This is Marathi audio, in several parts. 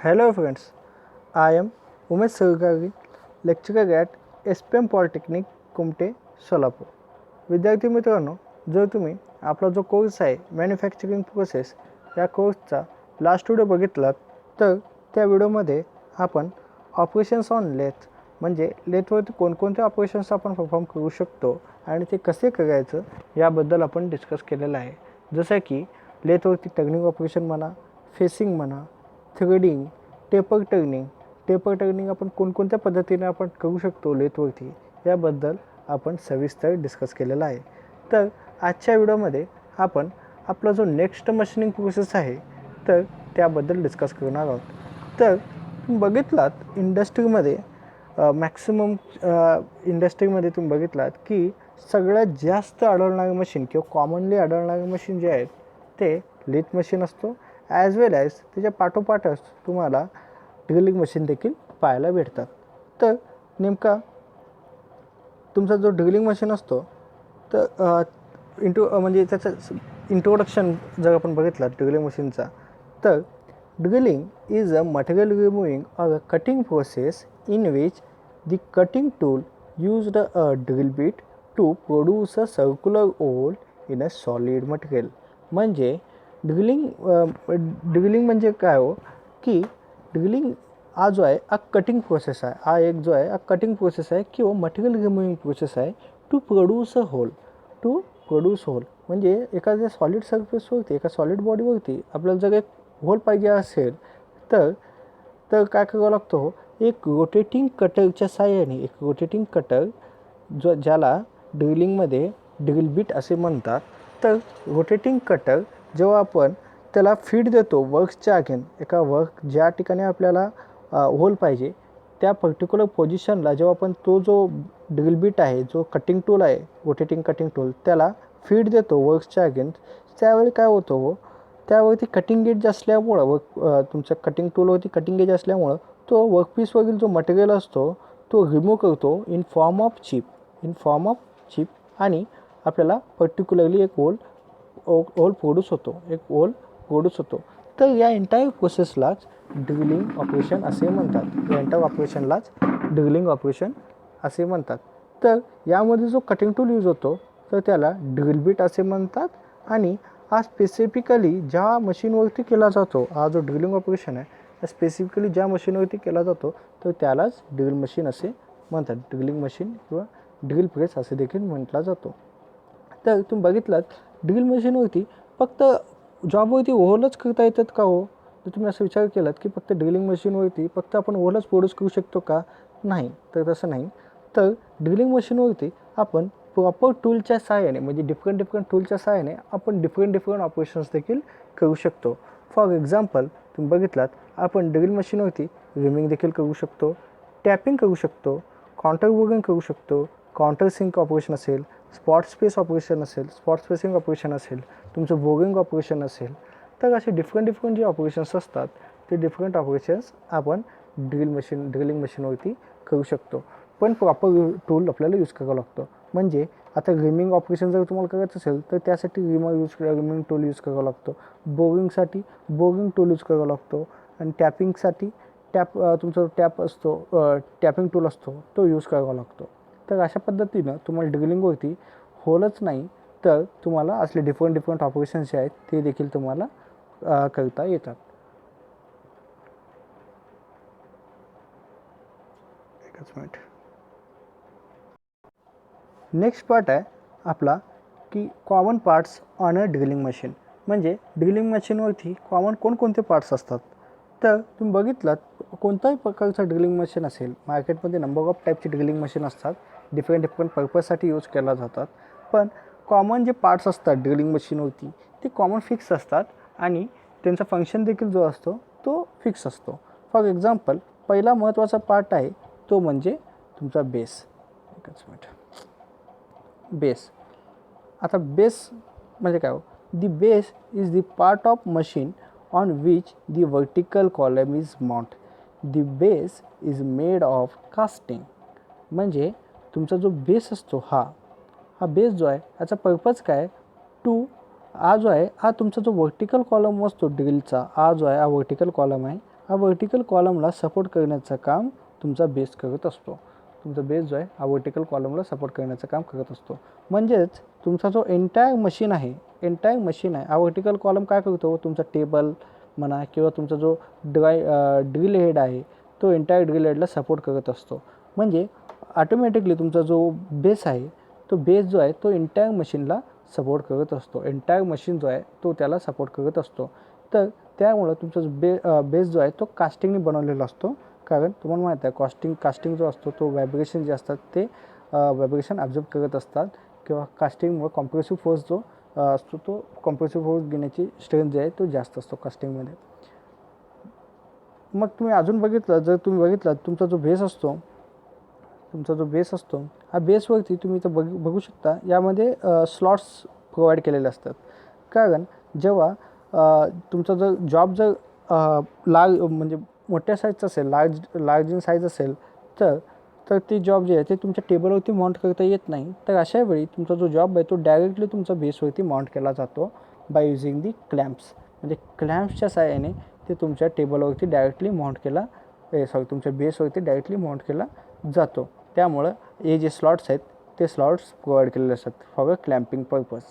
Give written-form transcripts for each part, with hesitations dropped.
Hello friends, I am Umesh Sarkari, lecturer at SPM Polytechnic, Kumte, Solapur. विद्यार्थी मित्रांनो, जर तुम्ही आपला जो कोर्स आहे मॅन्युफॅक्चरिंग प्रोसेस या कोर्सचा लास्ट व्हिडिओ बघितलात तर त्या व्हिडिओमध्ये आपण ऑपरेशन्स ऑन लेथ म्हणजे लेथवरती कोणकोणते ऑपरेशन्स आपण परफॉर्म करू शकतो आणि ते कसे करायचं याबद्दल आपण डिस्कस केलेलं आहे. जसं की लेथवरती टर्निंग ऑपरेशन म्हणा, फेसिंग म्हणा, थ्रेडिंग, टेपर टर्निंग आपण कोणकोणत्या पद्धतीने आपण करू शकतो लेथवरती याबद्दल आपण सविस्तर डिस्कस केलेला आहे. तर आजच्या व्हिडिओमध्ये आपण आपला जो नेक्स्ट मशीनिंग प्रोसेस आहे तर त्याबद्दल डिस्कस करणार आहोत. तर तुम्ही बघितलात इंडस्ट्रीमध्ये इंडस्ट्रीमध्ये तुम्ही बघितलात की सगळ्यात जास्त आढळणारे मशीन किंवा कॉमनली आढळणारे मशीन जे आहेत ते लेथ मशीन असतो, ॲज वेल ॲज त्याच्या पाठोपाठच तुम्हाला ड्रिलिंग मशीन देखील पाहायला भेटतात. तर नेमका तुमचा जो ड्रिलिंग मशीन असतो तर म्हणजे त्याचं इंट्रोडक्शन जर आपण बघितलं ड्रिलिंग मशीनचा तर drilling is a material removing or a cutting process in which the cutting tool used a drill bit to produce a circular hole in a solid material. म्हणजे ड्रिलिंग म्हणजे काय हो की ड्रिलिंग हा जो आहे हा कटिंग प्रोसेस आहे, हा एक जो आहे हा कटिंग प्रोसेस आहे किंवा मटेरियल रिमूव्हिंग प्रोसेस आहे टू प्रोड्यूस होल. म्हणजे एखाद्या सॉलिड सरफेसवरती एका सॉलिड बॉडीवरती आपल्याला जर एक होल पाहिजे असेल तर तर काय करावं लागतो, एक रोटेटिंग कटरच्या साहाय्याने एक रोटेटिंग कटर ज्याला ड्रिलिंगमध्ये ड्रिल बीट असे म्हणतात. तर रोटेटिंग कटर जेव्हा आपण त्याला फीड देतो वर्कच्या अगेन एका वर्क ज्या ठिकाणी आपल्याला होल पाहिजे त्या पर्टिक्युलर पोझिशनला जेव्हा आपण तो जो ड्रिल बीट आहे जो कटिंग टूल आहे रोटेटिंग कटिंग टूल त्याला फीड देतो वर्क्सच्या अगेन्स्ट, त्यावेळी काय होतं हो त्यावरती कटिंग एज असल्यामुळं तुमच्या कटिंग टूलवरती कटिंग एज असल्यामुळं तो वर्कपीसवरील जो मटेरियल असतो तो रिमूव्ह करतो इन फॉर्म ऑफ चिप आणि आपल्याला पर्टिक्युलरली एक होल प्रोड्यूस होतो. तर या एंटायर प्रोसेसलाच ड्रिलिंग ऑपरेशन असे म्हणतात. तर यामध्ये जो कटिंग टूल यूज होतो तर त्याला ड्रिल बीट असे म्हणतात आणि हा स्पेसिफिकली ज्या मशीनवरती केला जातो, हा जो ड्रिलिंग ऑपरेशन आहे हा स्पेसिफिकली ज्या मशीनवरती केला जातो तर त्यालाच ड्रिल मशीन असे म्हणतात. ड्रिलिंग मशीन किंवा ड्रिल प्रेस असे देखील म्हटला जातो. तर तुम्ही बघितलात ड्रिल मशीनवरती फक्त जॉबवरती होलच करता येतात का हो, तर तुम्ही असं विचार केलात की फक्त ड्रिलिंग मशीनवरती फक्त आपण होलच प्रोड्यूस करू शकतो का, नाही तर तसं नाही. तर ड्रिलिंग मशीनवरती आपण प्रॉपर टूलच्या सहाय्याने म्हणजे डिफरंट टूलच्या सहाय्याने आपण डिफरंट ऑपरेशन्स देखील करू शकतो. फॉर एक्झाम्पल तुम्ही बघितलात आपण ड्रिल मशीनवरती रिमिंग देखील करू शकतो, टॅपिंग करू शकतो, काउंटर वोगिंग करू शकतो, काउंटर सिंक ऑपरेशन असेल, स्पॉट स्पेसिंग ऑपरेशन असेल, तुमचं वोगिंग ऑपरेशन असेल. तर असे डिफरंट जे ऑपरेशन्स असतात ते डिफरंट ऑपरेशन्स आपण ड्रिलिंग मशीनवरती करू शकतो. पण प्रॉपर टूल आपल्याला यूज करावा लागतो. म्हणजे आता रिमिंग ऑपरेशन जर तुम्हाला करायचं असेल तर त्यासाठी रिमिंग टूल यूज करावा लागतो, बोरिंगसाठी बोरिंग टूल यूज करावा लागतो आणि टॅपिंगसाठी तुमचा टॅपिंग टूल असतो तो यूज करावा लागतो. तर अशा पद्धतीनं तुम्हाला ड्रिलिंगवरती होलच नाही तर तुम्हाला असले डिफरंट ऑपरेशन्स जे आहेत ते देखील तुम्हाला करता येतात. एकच मिनिट. नेक्स्ट पार्ट आहे आपला की common parts on a drilling machine. म्हणजे ड्रिलिंग मशीनवरती कॉमन कोणकोणते पार्ट्स असतात. तर तुम्ही बघितलात कोणताही प्रकारचं ड्रिलिंग मशीन असेल, मार्केटमध्ये नंबर ऑफ टाईपचे ड्रिलिंग मशीन असतात, डिफरंट पर्पजसाठी यूज केला जातात. पण कॉमन जे पार्ट्स असतात ड्रिलिंग मशीनवरती ते कॉमन फिक्स असतात आणि त्यांचा फंक्शन देखील जो असतो तो फिक्स असतो. फॉर एक्झाम्पल पहिला महत्त्वाचा पार्ट आहे तो म्हणजे तुमचा बेस. एकच मिनिट. बेस. आता बेस म्हणजे काय हो, the base is the part of machine on which the vertical column is mount. The base is made of casting. म्हणजे तुमचा जो बेस असतो हा बेस जो आहे याचा पर्पज काय, हा जो आहे हा तुमचा जो वर्टिकल कॉलम असतो ड्रिलचा, हा जो आहे हा वर्टिकल कॉलम आहे हा वर्टिकल कॉलमला सपोर्ट करण्याचं काम तुमचा बेस करत असतो. तुमचा बेस जो आहे हा वर्टिकल कॉलमला सपोर्ट करण्याचं काम करत असतो. म्हणजेच तुमचा जो एंटायर मशीन आहे हा वर्टिकल कॉलम काय करतो, तुमचा टेबल म्हणा किंवा तुमचा जो ड्रिल हेड आहे तो एंटायर ड्रिल हेडला सपोर्ट करत असतो. म्हणजे ऑटोमॅटिकली तुमचा जो बेस आहे तो बेस जो आहे तो एंटायर मशीनला सपोर्ट करत असतो. एंटायर मशीन जो आहे तो त्याला सपोर्ट करत असतो. तर त्यामुळं तुमचा बेस जो आहे तो कास्टिंगने बनवलेला असतो. कारण तुम्हाला माहीत आहे कास्टिंग जो असतो तो व्हायब्रेशन जे असतात ते व्हायब्रेशन ॲब्झॉर्ब करत असतात किंवा कास्टिंगमुळे कॉम्प्रेसिव्ह फोर्स जो असतो तो कॉम्प्रेसिव्ह फोर्स घेण्याची स्ट्रेंथ जे आहे तो जास्त असतो कास्टिंगमध्ये. मग तुम्ही अजून जर तुम्ही बघितलं तुमचा जो बेस असतो हा बेसवरती तुम्ही इथं बघू शकता यामध्ये स्लॉट्स प्रोव्हाइड केलेले असतात. कारण जेव्हा तुमचा जर जॉब जर म्हणजे मोठ्या साईजचा असेल, लार्ज इन साईज असेल तर ती जॉब जे आहे ते तुमच्या टेबलवरती माउंट करता येत नाही. तर अशा वेळी तुमचा जो जॉब आहे तो डायरेक्टली तुमचा बेसवरती माउंट केला जातो बाय युझिंग दी क्लॅम्प्स. म्हणजे क्लॅम्प्सच्या सहाय्याने ते तुमच्या टेबलवरती डायरेक्टली तुमच्या बेसवरती डायरेक्टली माउंट केला जातो. त्यामुळं हे जे स्लॉट्स आहेत ते स्लॉट्स प्रोव्हाइड केलेले असतात फॉर अ क्लॅम्पिंग पर्पज.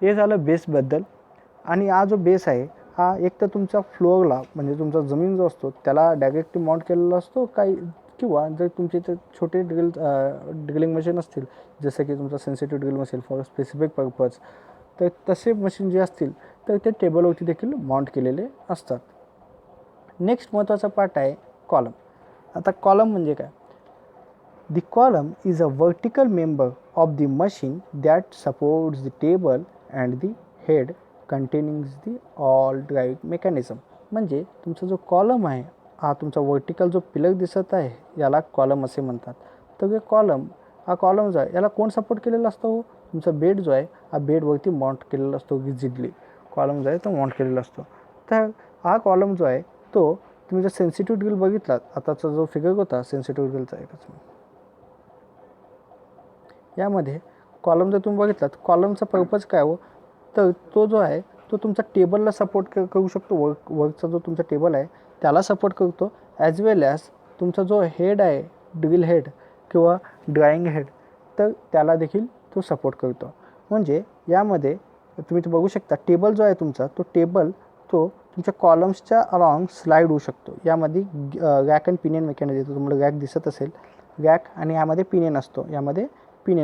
हे झालं बेसबद्दल. आणि हा जो बेस आहे हा एक तर तुमच्या फ्लोअरला म्हणजे तुमचा जमीन जो असतो त्याला डायरेक्टली माउंट केलेला असतो किंवा जर तुमचे इथे छोटे ड्रिलिंग मशीन असतील जसं की तुमचा sensitive drill machine for specific purpose, तर तसे मशीन जे असतील तर ते टेबलवरती देखील माउंट केलेले असतात. नेक्स्ट महत्त्वाचा पार्ट आहे कॉलम. आता कॉलम म्हणजे काय? The column is a vertical member of the machine that supports the table and the head containing the all drive mechanism. म्हणजे तुमचा जो कॉलम आहे हा तुमचा वर्टिकल जो पिलर दिसत आहे याला कॉलम असे म्हणतात. तर हा कॉलम जो आहे याला कोण सपोर्ट केलेला असतो? तुमचा बेड जो आहे हा बेडवरती माउंट केलेला असतो. रिजिडली कॉलम जो आहे तो माउंट केलेला असतो. तर हा कॉलम जो आहे तो तुम्ही जर सेन्सिटिव्ह ड्रिल बघितलात, आताचा जो फिगर होता सेन्सिटिव्ह ड्रिलचा एकच, यामध्ये कॉलम जर तुम्ही बघितलात कॉलमचा पर्पज काय हो, तर तो जो आहे तो तुमचा टेबलला सपोर्ट करू शकतो. वर्कचा जो तुमचा टेबल आहे त्याला सपोर्ट करतो, ॲज वेल ॲज तुमचा जो हेड आहे ड्रिल हेड किंवा ड्रायिंग हेड तर त्याला देखील तो सपोर्ट करतो. म्हणजे यामध्ये तुम्ही ते बघू शकता टेबल जो आहे तुमचा तो तुमच्या कॉलम्सच्या अलॉंग स्लाईड होऊ शकतो. यामध्ये रॅक अँड पिनियन मेकॅनिझम, तुम्हाला रॅक दिसत असेल, रॅक आणि यामध्ये पिनियन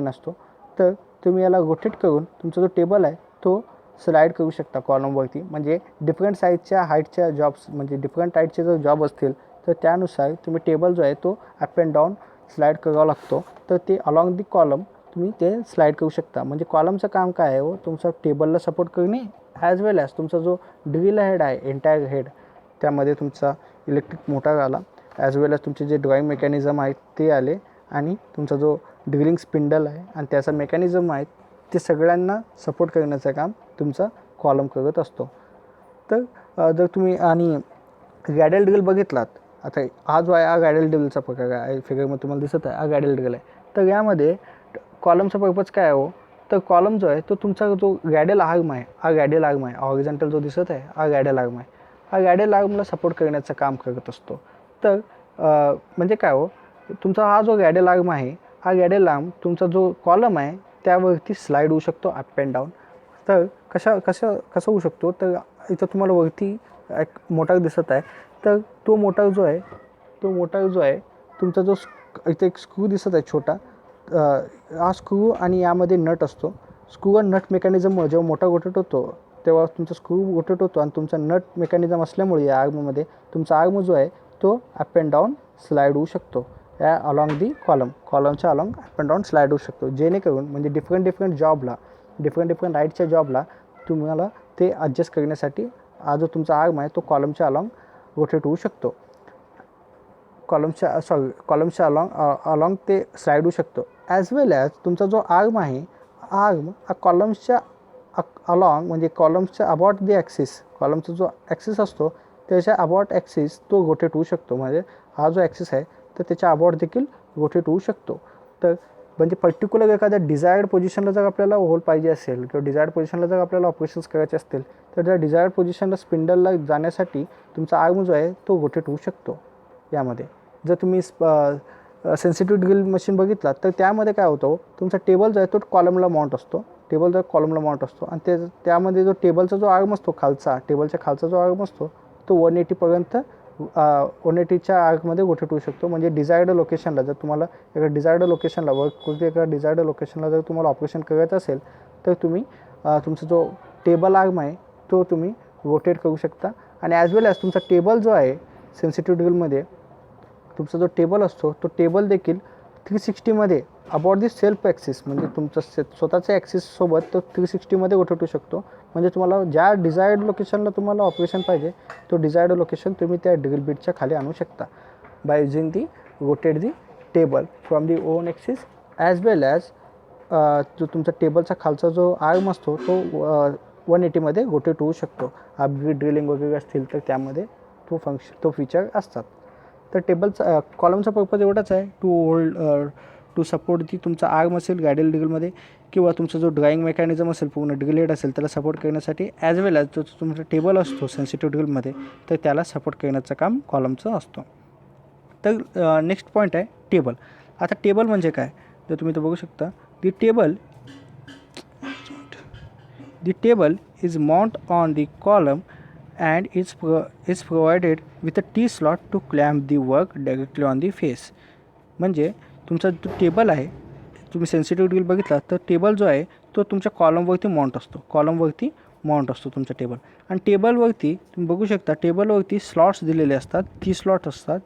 असतो. तर तुम्ही याला रोटेट करून तुमचा जो टेबल आहे तो स्लाईड करू शकता कॉलमवरती. म्हणजे डिफरंट साईजच्या हाईटच्या म्हणजे डिफरंट हाईटचे जर जॉब असतील तर त्यानुसार तुम्ही टेबल जो आहे तो अप अँड डाऊन स्लाईड करावा लागतो. तर ते अलॉंग दी कॉलम तुम्ही ते स्लाईड करू शकता. म्हणजे कॉलमचं काम काय आहे हो, तुमचा टेबलला सपोर्ट करणे ॲज वेल ॲज तुमचा जो ड्रिल हेड आहे एंटायर हेड त्यामध्ये तुमचा इलेक्ट्रिक मोटार आला, ॲज वेल ॲज तुमचे जे ड्रॉईंग मेकॅनिझम आहेत ते आले आणि तुमचा जो ड्रिलिंग स्पिंडल आहे आणि त्याचा मेकॅनिझम आहे ते सगळ्यांना सपोर्ट करण्याचं काम तुमचा कॉलम करत असतो. तर जर तुम्ही आणि गॅडेल ड्रिल बघितलात, आता हा जो आहे हा गॅडेल ड्रिलचा प्रकार आहे, फिगरमध्ये तुम्हाला दिसत आहे हा गॅडेल ड्रिल आहे. तर यामध्ये कॉलमचा पर्पज काय हो, तर कॉलम जो आहे तो तुमचा जो गॅडेल आर्म आहे हॉरिझॉन्टल जो दिसत आहे हा गॅडेल आर्म आहे. हा गॅडेल आर्मला सपोर्ट करण्याचं काम करत असतो. तर म्हणजे काय हो, तुमचा हा जो गॅडेल आर्म आहे हा गॅडेल आर्म तुमचा जो कॉलम आहे त्यावरती स्लाईड होऊ शकतो अप अँड डाऊन. तर कसं होऊ शकतो, तर इथं तुम्हाला वरती एक मोटार दिसत आहे. तर तो मोटार जो आहे तुमचा जो इथे एक स्क्रू दिसत आहे छोटा, हा स्क्रू आणि यामध्ये नट असतो. स्क्रू आणि नट मेकॅनिझममुळे जेव्हा मोटार रोटेट होतो तेव्हा तुमचा स्क्रू रोटेट होतो आणि तुमचा नट मेकॅनिझम असल्यामुळे या आर्ममध्ये तुमचा आर्म जो आहे तो अप अँड डाऊन स्लाईड होऊ शकतो. या अलॉंग दी कॉलमच्या along up and down slide होऊ शकतो. जेणेकरून म्हणजे डिफरंट हाईटच्या जॉबला तुम्हाला ते ॲडजस्ट करण्यासाठी हा जो तुमचा आर्म आहे तो कॉलमच्या अलॉंग रोटेट होऊ शकतो. कॉलमच्या अलॉंग ते स्लाईड होऊ शकतो. ॲज वेल ॲज तुमचा जो आर्म आहे हा कॉलम्सच्या अलॉंग म्हणजे कॉलम्सच्या अबाउट दी ॲक्सिस, कॉलमचा जो ॲक्सिस असतो त्याच्या अबाउट ॲक्सिस तो रोटेट होऊ शकतो. म्हणजे हा जो ॲक्सिस आहे तर त्याच्या अबाउट देखील रोटेट होऊ शकतो. तर म्हणजे पर्टिक्युलर एखाद्या डिझायर्ड पोझिशनला जर आपल्याला होल पाहिजे असेल किंवा डिझायर्ड पोझिशनला जर आपल्याला ऑपरेशन्स करायचे असतील तर तर त्या डिझायर्ड पोझिशनला स्पिंडलला जाण्यासाठी तुमचा आर्म जो आहे तो रोटेट होऊ शकतो यामध्ये. जर तुम्ही सेन्सिटिव्ह ड्रिल मशीन बघितला तर त्यामध्ये काय होतं, तुमचा टेबल जो आहे तो कॉलमला माउंट असतो, आणि त्यामध्ये जो टेबलचा जो आर्म असतो टेबलच्या खालचा जो आर्म असतो तो 180पर्यंत 180च्या आर्कमध्ये रोटेट होऊ शकतो. म्हणजे डिझायर्ड लोकेशनला जर तुम्हाला एका डिझायर्ड लोकेशनला जर तुम्हाला ऑपरेशन करायचं असेल तर तुम्ही तुमचा जो टेबल आर्म आहे तो तुम्ही रोटेट करू शकता. आणि ॲज वेल ॲज तुमचा टेबल जो आहे सेन्सिटिव्ह ड्रिलमध्ये तुमचा जो टेबल असतो तो टेबल देखील 360मध्ये अबाउट दी सेल्फ ॲक्सिस, म्हणजे तुमचं स्वतःच्या ॲक्सिससोबत तो 360मध्ये रोटेट होऊ शकतो. म्हणजे तुम्हाला ज्या डिझायर्ड लोकेशनला तुम्हाला ऑपरेशन पाहिजे तो डिझायर्ड लोकेशन तुम्ही त्या ड्रिल बिटच्या खाली आणू शकता by using the rotate the table from the on axis as well as जो तुमचा टेबलचा खालचा जो आर्म असतो तो 180मध्ये रोटेट होऊ शकतो. अपग्रेड ड्रिलिंग वगैरे असतील तर त्यामध्ये तो फीचर असतात. तर टेबलचा कॉलमचा पर्पज एवढाच आहे, टू सपोर्ट दी तुमचा आर्म असेल गायडेड ड्रिलमध्ये, किंवा तुमचा जो ड्राईंग मेकॅनिझम असेल पूर्ण ड्रिल हेड असेल त्याला सपोर्ट करण्यासाठी, ॲज वेल ॲज जो तुमचा टेबल असतो सेन्सिटिव्ह ड्रिलमध्ये तर त्याला सपोर्ट करण्याचं काम कॉलमचं असतं. तर नेक्स्ट पॉईंट आहे टेबल. आता टेबल म्हणजे काय तर तुम्ही तर बघू शकता, दी table is mount on the column and is provided with a T-slot to clamp the work directly on the face. म्हणजे तुमचा जो टेबल आहे, तुम्ही सेन्सिटिव्ह ड्रिल बघितला तर टेबल जो आहे तो तुमच्या कॉलमवरती माउंट असतो तुमचा टेबल. आणि टेबलवरती तुम्ही बघू शकता टेबलवरती स्लॉट्स दिलेले असतात, स्लॉट असतात.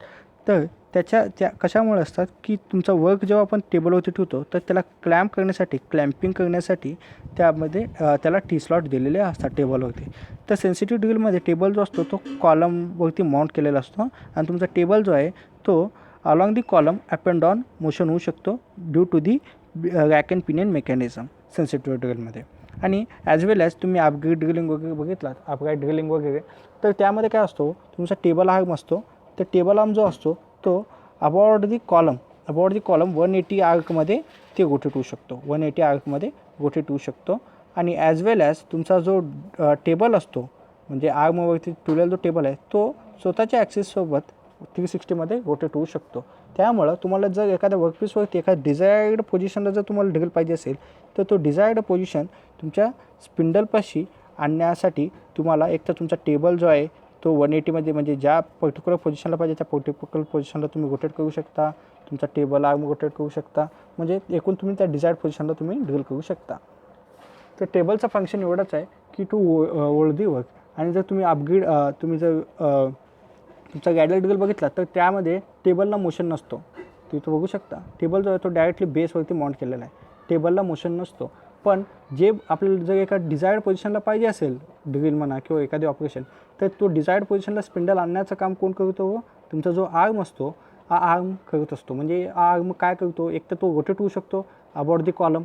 तर त्या कशामुळे असतात की तुमचा वर्क जेव्हा आपण टेबलवरती ठेवतो तर त्याला क्लॅम्पिंग करण्यासाठी त्यामध्ये त्याला T-slot दिलेले असतात टेबलवरती. तर सेन्सिटिव्ह ड्रिलमध्ये टेबल जो असतो तो कॉलमवरती माउंट केलेला असतो आणि तुमचा टेबल जो आहे तो along the column up and down motion होऊ शकतो due to the rack and pinion mechanism sensitive ड्रिलमध्ये. आणि ॲज वेल ॲज तुम्ही अपग्रेड ड्रिलिंग वगैरे तर त्यामध्ये काय असतो, तुमचा टेबल आर्म असतो, तर टेबल आर्म जो असतो तो अबाउट दी कॉलम 180 आर्कमध्ये ते रोटेट होऊ शकतो. आणि ॲज वेल ॲज तुमचा जो टेबल असतो म्हणजे आर्मवरती ठेवलेला जो टेबल आहे तो स्वतःच्या ॲक्सिससोबत 360मध्ये रोटेट होऊ शकतो. त्यामुळं तुम्हाला जर एखाद्या वर्कपीसवरती एखाद्या डिझायर्ड पोझिशनला जर तुम्हाला ड्रिल पाहिजे असेल तर तो डिझायर्ड पोझिशन तुमच्या स्पिंडलपाशी आणण्यासाठी तुम्हाला एक तर तुमचा टेबल जो आहे तो 180मध्ये म्हणजे ज्या पर्टिक्युलर पोझिशनला पाहिजे त्या पर्टिक्युलर पोझिशनला तुम्ही रोटेट करू शकता, तुमचा टेबल आर्म रोटेट करू शकता, म्हणजे एकूण तुम्ही त्या डिझायर्ड पोझिशनला तुम्ही ड्रिल करू शकता. तर टेबलचं फंक्शन एवढंच आहे की टू होल्ड दी वर्क. आणि जर तुम्ही तुम्ही जर तुमचा गायडेड ड्रिल बघितला तर त्यामध्ये टेबलला मोशन नसतो. तुम्ही बघू शकता टेबल जो आहे तो डायरेक्टली बेसवरती माउंट केलेला आहे, टेबलला मोशन नसतो. पण जे आपल्याला जर एका डिझायर्ड पोझिशनला पाहिजे असेल ड्रिल म्हणा किंवा एखादी ऑपरेशन तर तो डिझायर्ड पोझिशनला स्पिंडल आणण्याचं काम कोण करतो, तुमचा जो आर्म असतो हा आर्म करत असतो. म्हणजे आर्म काय करतो, एक तर तो रोटेट होऊ शकतो अबाउट दी कॉलम,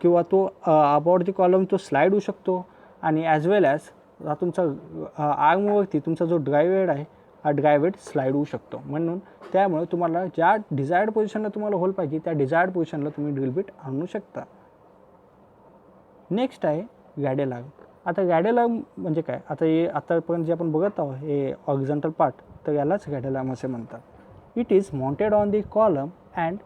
किंवा तो अबाउट दी कॉलम तो स्लाईड होऊ शकतो. आणि ॲज वेल ॲज तुमचा आर्मवरती तुमचा जो ड्राईव्ह हेड आहे हा ड्राईव्ह हेड स्लाईड होऊ शकतो. म्हणून त्यामुळे तुम्हाला ज्या डिझायर्ड पोझिशनला तुम्हाला होल पाहिजे त्या डिझायर्ड पोझिशनला तुम्ही ड्रिल बिट आणू शकता. नेक्स्ट आहे गायडेड आर्म. आता गायडेड आर्म म्हणजे काय, आता हे आतापर्यंत जे आपण बघत आहोत हे हॉरिझॉन्टल पार्ट, तर यालाच गायडेड आर्म असे म्हणतात. It is mounted on the column and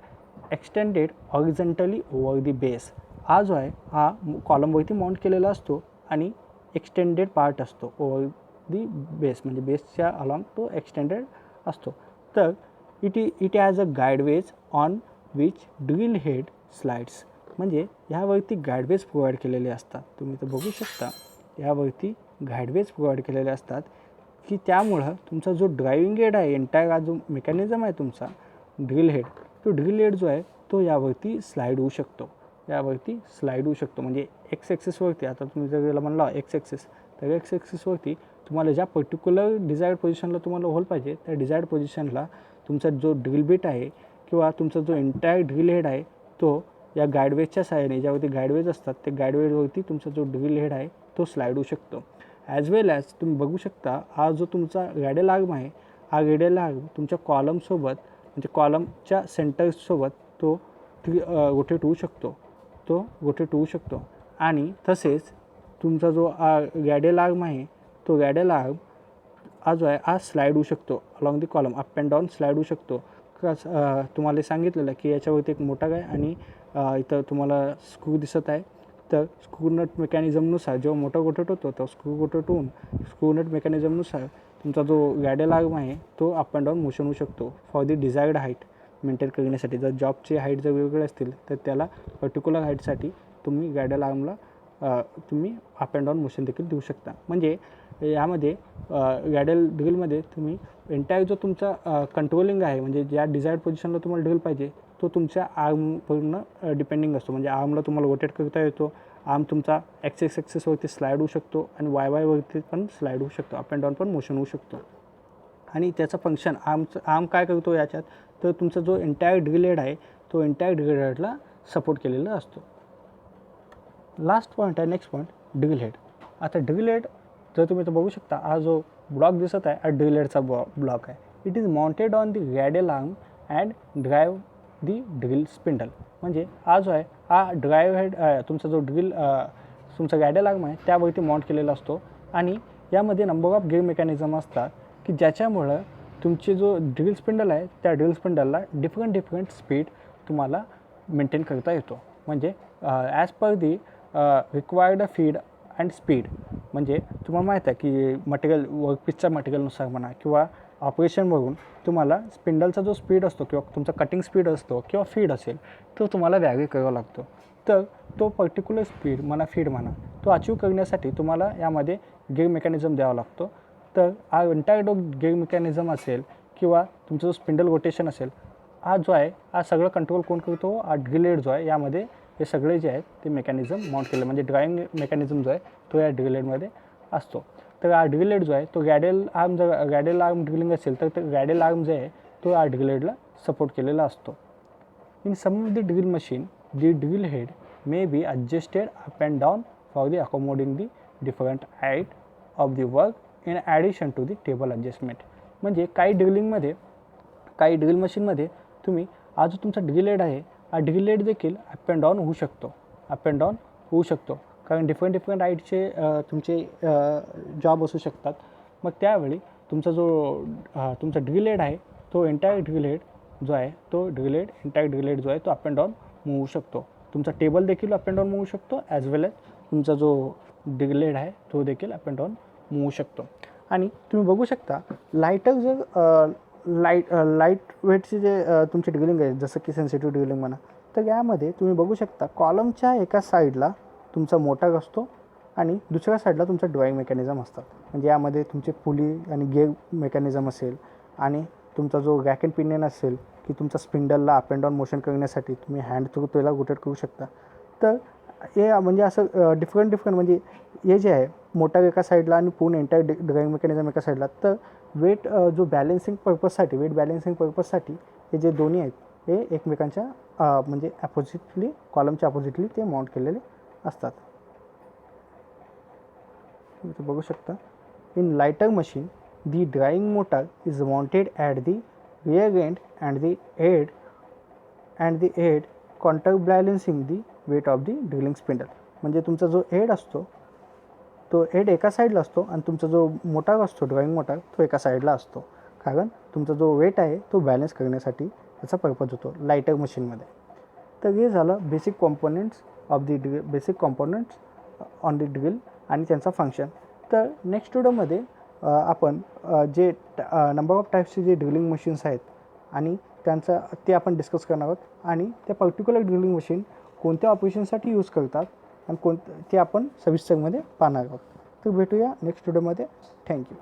extended horizontally over the base. हा जो आहे हा कॉलमवरती माउंट केलेला असतो आणि एक्सटेंडेड पार्ट असतो ओव्हर दी बेस, म्हणजे बेसच्या अलॉंग तो एक्सटेंडेड असतो. तर it has a guideways on which drill head slides. म्हणजे ह्यावरती गाईडवेज प्रोव्हाइड केलेले असतात. तुम्ही तर बघू शकता यावरती गाईडवेज प्रोव्हाइड केलेले असतात की त्यामुळं तुमचा जो ड्रायव्हिंग हेड आहे, एंटायर हा जो मेकॅनिझम आहे तुमचा ड्रिल हेड, तो ड्रिल हेड जो आहे तो यावरती स्लाईड होऊ शकतो. म्हणजे एक्स ॲक्सिसवरती, आता तुम्ही जर याला म्हणला एक्स ॲक्सिस, तर एक्स ॲक्सिसवरती तुम्हाला ज्या पर्टिक्युलर डिझायर्ड पोझिशनला तुम्हाला होल पाहिजे त्या डिझायर्ड पोझिशनला तुमचा जो ड्रिल बिट आहे किंवा तुमचा जो एंटायर ड्रिल हेड आहे तो या गाईडवेजच्या सहाय्याने, ज्यावरती गाईडवेज असतात त्या गाईडवेजवरती तुमचा जो ड्रिल हेड आहे तो स्लाईड होऊ शकतो. ॲज वेल ॲज तुम्ही बघू शकता हा जो तुमचा गायडेड आर्म आहे हा गायडेड आर्म तुमच्या कॉलमसोबत म्हणजे कॉलमच्या सेंटरसोबत रोटेट होऊ शकतो. आणि तसेच तुमचा जो गॅडेल आर्म आहे तो गॅडेल आर्म हा जो आहे हा स्लाईड होऊ शकतो along the column, up and down slide होऊ शकतो. तुम्हाला सांगितलेलं की याच्यावरती एक मोटर आहे आणि इथं तुम्हाला स्क्रू दिसत आहे. तर स्क्रू नट मेकॅनिझमनुसार जेव्हा मोटर रोटेट होतो तर स्क्रू रोटेट होऊन स्क्रू नट मेकॅनिझमनुसार तुमचा जो गॅडेल आर्म आहे तो अप अँड डाऊन मोशन होऊ शकतो for the desired height maintain करण्यासाठी. जर जॉबची हाईट जर वेगवेगळे असतील तर त्याला पर्टिक्युलर हाईटसाठी तुम्ही गॅडेल आर्मला तुम्ही अप अँड डाऊन मोशन देखील देऊ शकता. म्हणजे यामध्ये गॅडेल ड्रिलमध्ये तुम्ही एंटायर जो तुमचा कंट्रोलिंग आहे म्हणजे ज्या डिझायर्ड पोझिशनला तुम्हाला ड्रिल पाहिजे तो तुमच्या आर्मवरनं डिपेंडिंग असतो. म्हणजे आर्मला तुम्हाला रोटेट करता येतो, आर्म तुमचा ॲक्सेसवरती स्लाईड होऊ शकतो आणि वायवरती पण स्लाईड होऊ शकतो, अप अँड डाऊन पण मोशन होऊ शकतो. आणि त्याचं फंक्शन आर्म काय करतो याच्यात, तर तुमचा जो एंटायर ड्रिल हेड आहे तो एंटायर ड्रिल हेडला सपोर्ट केलेला असतो. लास्ट पॉईंट आहे, नेक्स्ट पॉईंट ड्रिल हेड. आता ड्रिल हेड जर तुम्ही तर बघू शकता हा जो ब्लॉक दिसत आहे हा ड्रिल हेडचा ब्लॉक आहे. It is mounted on the guided arm and drive the drill spindle. म्हणजे हा जो आहे हा ड्राईव्ह हेड तुमचा जो ड्रिल तुमचा गॅडेल आर्म आहे त्यावरती माउंट केलेला असतो. आणि यामध्ये नंबर ऑफ गिअर मेकॅनिझम असतात की ज्याच्यामुळं तुमची जो ड्रिल स्पिंडल आहे त्या ड्रिल स्पिंडलला डिफरंट स्पीड तुम्हाला मेंटेन करता येतो. म्हणजे as per the required feed and speed. म्हणजे तुम्हाला माहीत आहे की मटेरियल वर्कपीसच्या मटेरियलनुसार म्हणा किंवा ऑपरेशनवरून तुम्हाला स्पिंडलचा जो स्पीड असतो किंवा तुमचा कटिंग स्पीड असतो किंवा फीड असेल तो तुम्हाला व्हॅरी करावा लागतो. तर तो पर्टिक्युलर स्पीड म्हणा फीड म्हणा तो अचीव करण्यासाठी तुम्हाला यामध्ये गिअर मेकॅनिझम द्यावा लागतो. तर हा एंटायर जो गिअर मेकॅनिझम असेल किंवा तुमचं जो स्पिंडल रोटेशन असेल हा जो आहे हा सगळं कंट्रोल कोण करतो, हा ड्रिल हेड जो आहे यामध्ये हे सगळे जे आहेत ते मेकॅनिझम माउंट केले. म्हणजे ड्रायव्हिंग मेकॅनिझम जो आहे तो या ड्रिल हेडमध्ये असतो. तर हा ड्रिल हेड जो आहे तो गॅडेल आर्म ड्रिलिंग असेल तर ते गॅडेल आर्म जे आहे तो या ड्रिल हेडला सपोर्ट केलेला असतो. In some of the drill machine the drill head may be adjusted up and down for the accommodating the different height of the work in addition to the table adjustment. म्हणजे काही ड्रिल मशीनमध्ये तुम्ही हा जो तुमचा ड्रिल हेड आहे हा ड्रिल हेड देखील अप अँड डाऊन होऊ शकतो. कारण डिफरंट हाईटचे तुमचे जॉब असू शकतात. मग त्यावेळी तुमचा जो तुमचा ड्रिल हेड आहे तो एंटायर ड्रिल हेड जो आहे तो अप अँड डाऊन मूव होऊ शकतो. तुमचा टेबल देखील अप अँड डाऊन मूव होऊ शकतो ॲज वेल एज तुमचा जो ड्रिल हेड आहे तो देखील अप अँड डाऊन मूव होऊ शकतो. आणि तुम्ही बघू शकता लाईटर जर लाईट वेटचे जे तुमचे ड्रिलिंग आहे जसं की सेन्सिटिव्ह ड्रिलिंग म्हणा तर यामध्ये तुम्ही बघू शकता कॉलमच्या एका साईडला तुमचा मोटर असतो आणि दुसऱ्या साईडला तुमचा ड्रॉईंग मेकॅनिझम असतात. म्हणजे यामध्ये तुमचे पुली आणि गिअर मेकॅनिझम असेल आणि तुमचा जो रॅक अँड पिनियन असेल की तुमचा स्पिंडलला अप अँड डाऊन मोशन करण्यासाठी तुम्ही हँड थ्रू त्याला रोटेट करू शकता. तर हे म्हणजे असं डिफरंट म्हणजे हे जे आहे मोटर एका साईडला आणि पूर्ण एंटायर ड्रायव्हिंग मेकॅनिझम एका साईडला. तर वेट जो बॅलेन्सिंग पर्पजसाठी हे जे दोन्ही आहेत हे एकमेकांच्या म्हणजे ॲपोजिटली कॉलमच्या अपोजिटली ते माउंट केलेले असतात. तुम्ही बघू शकता in lighter machine the drawing motor is mounted at the rear end and the head counter balancing the weight of the drilling spindle. म्हणजे तुमचा जो एड असतो तो एड एका साईडला असतो आणि तुमचा जो मोटर असतो ड्रॉईंग मोटर तो एका साईडला असतो. कारण तुमचा जो वेट आहे तो बॅलन्स करण्यासाठी त्याचा पर्पज होतो लाइटर मशीनमध्ये. तर हे झालं basic components on the drill आणि त्यांचा फंक्शन. तर नेक्स्ट व्हिडिओमध्ये आपण जे नंबर ऑफ टाईप्सचे जे ड्रिलिंग मशीन्स आहेत आणि ते आपण डिस्कस करणार आहोत आणि त्या पर्टिक्युलर ड्रिलिंग मशीन कोणत्या ऑपरेशनसाठी यूज करतात आणि ते आपण सविस्तरमध्ये पाहणार आहोत. तर भेटूया नेक्स्ट व्हिडिओमध्ये. थँक्यू.